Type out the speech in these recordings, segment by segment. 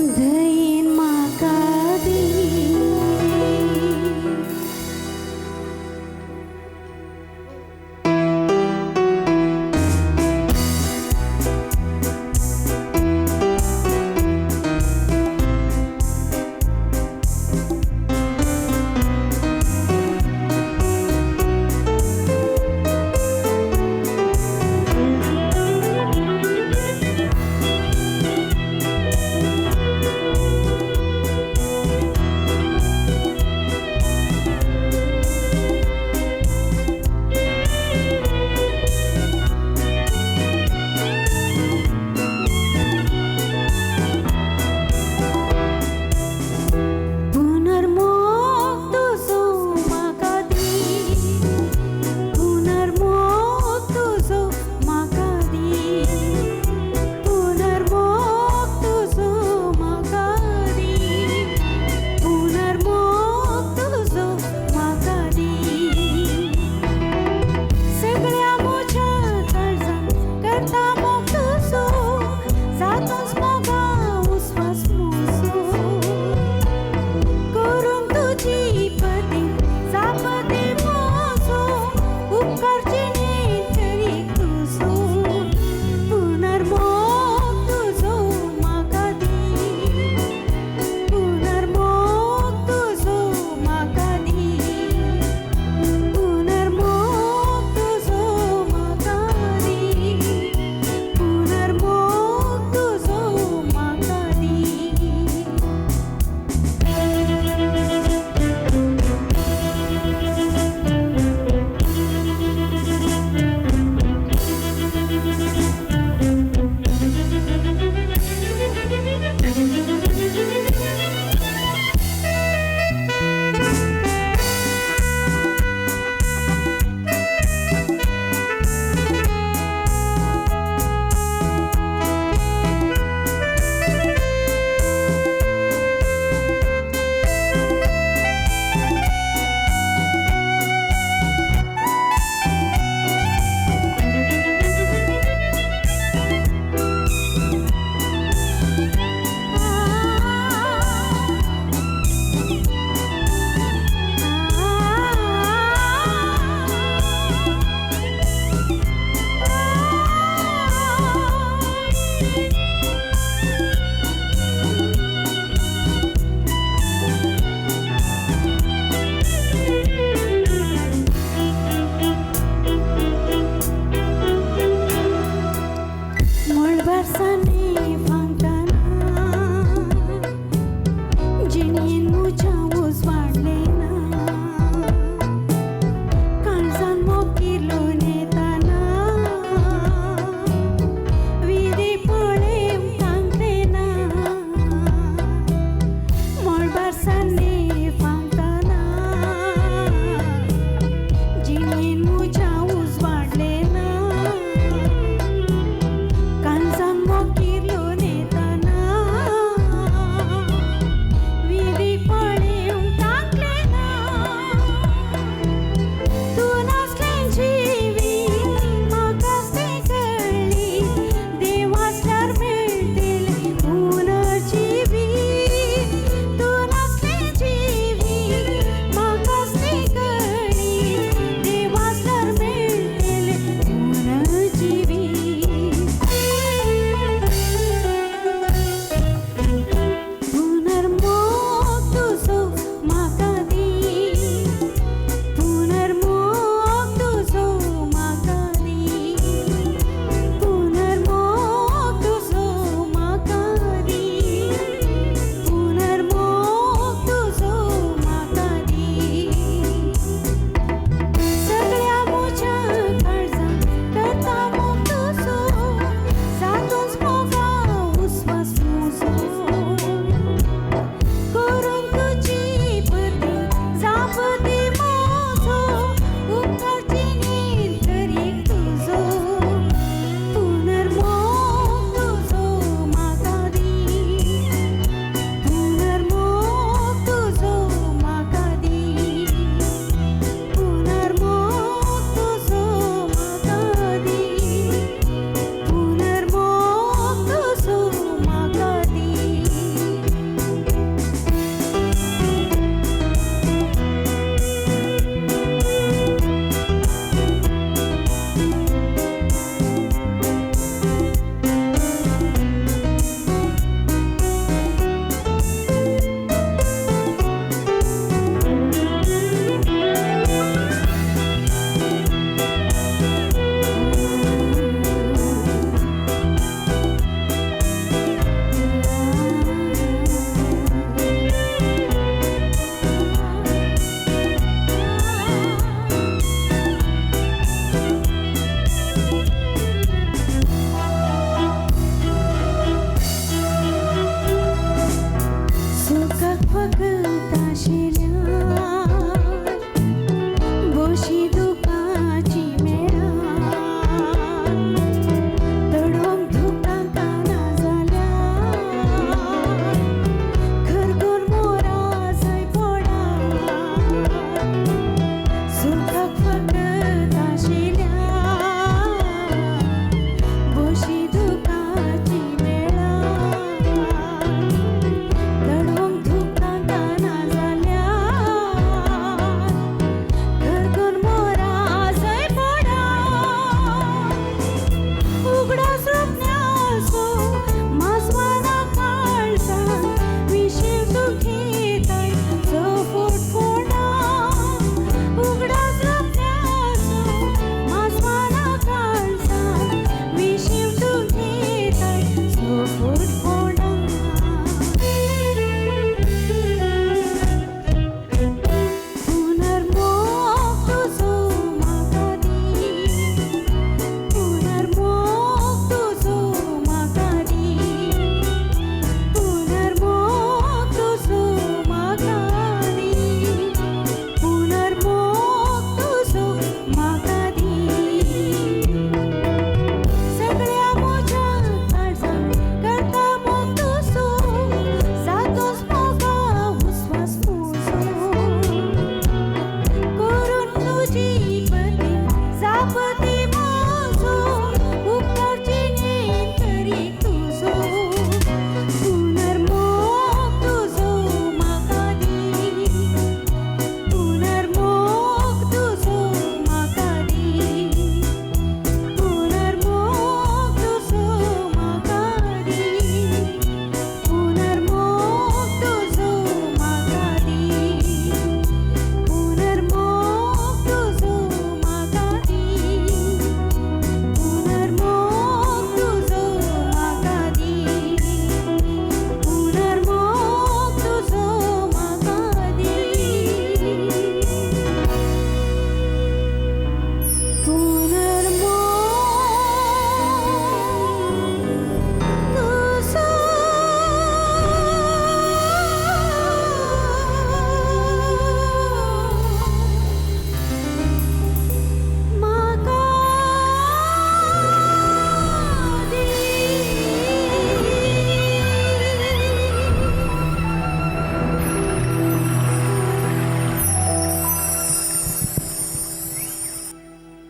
धैन माका दी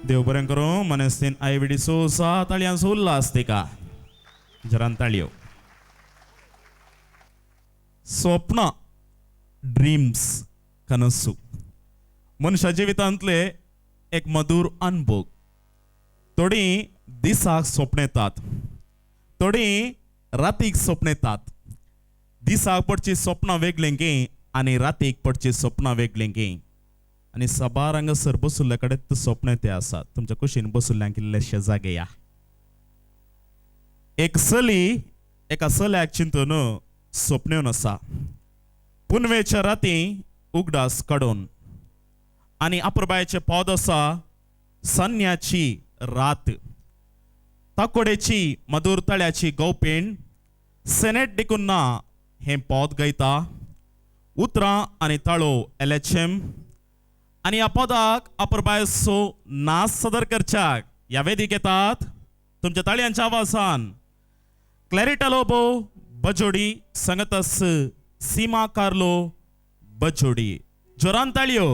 देव बरें करूं मनस्तीन आयविडी सोसा ताळयांचो उल्हास तेका जरान ताळयो स्वप्न ड्रीम्स कनसू मनुष्या जिवितांतले एक मधुर अनुभव थोडी दिसाक स्वप्न येतात थोडी रातीक स्वप्न येतात दिसाक पडची स्वप्नां वेगळेंकी आनी रातीक पडची स्वप्नां वेगळेंकी आनी सबार हांगासर बसुल्ल्या कडेन स्वप्न ते आसात तुमच्या कुशीन बसुल्ल्यांक इल्लेशे जागे या एक चली एका चल्याक चिंतून स्वप्न येवन आसा पुनवेच्या राती उगडास काडून आनी अपुरबायेचे पद आसा सन्याची रात ताकोडेची मधुर तळ्याची गौपेण सेनेट देखून ना हे पद गायता उतरां आनी ताळो एलेचेम आनी ह्या पदाक अपुरबायेचो नाच सदर करच्याक ह्या वेदीक येतात तुमच्या ताळयांच्या आवाजान क्लॅरिटा लोबो बजोडी संगतस सीमा कार्लो बजोडी जोरान ताळयो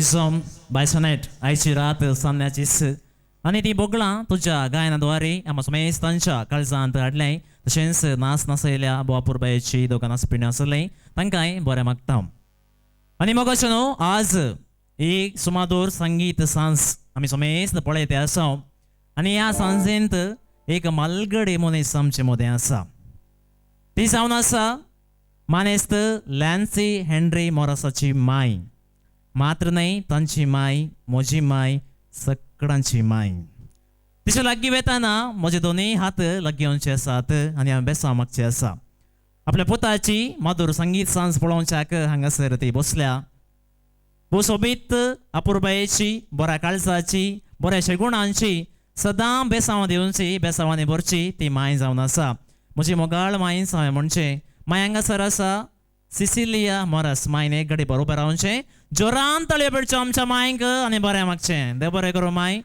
Poison बायसोनेट आयची रात सामन्याची आणि ती बोगळां तुझ्या गायनाद्वारे आम्हा समेस्तांच्या काळजांत हाडलें तशेंच नाच नासयल्या बुवापूरबायेची दोगां नाचपिणी आसलें तांकांय बरें मागता आणि मग न्हू आज एक सुमाधुर संगीत सांज आमी समेस्त पळयते आसा आणि ह्या सांजेंत एक मालगडे मनीस आमचे मदें आसा ती जावन आसा मानेस्त लॅन्सी हेनरी मोरासाची माय मात्र न्हय तांची माय म्हजी माय सगळ्यांची माय तिचे लागीं वेताना म्हजे दोनूय हात लागीवचे आसात आनी हांवें बेसांव मागचें आसा आपल्या पुताची मधुर संगीत सांज पळोवच्याक हांगासर ती बसल्या भू सोबीत अपुरबायेची बऱ्या काळजाची बऱ्याशा गुणांची सदां बेसांव दिवची बेसांवांनी भरची ती माय जावन आसा म्हजी मोगाळ माय हांवें म्हणचें माय हांगासर आसा सिसिलिया मोरास मायने एक घडी बरोबर रावचें जोरान तळयो पिडच्यो आमच्या मायक आनी बरें मागचें देव बरें करूं माय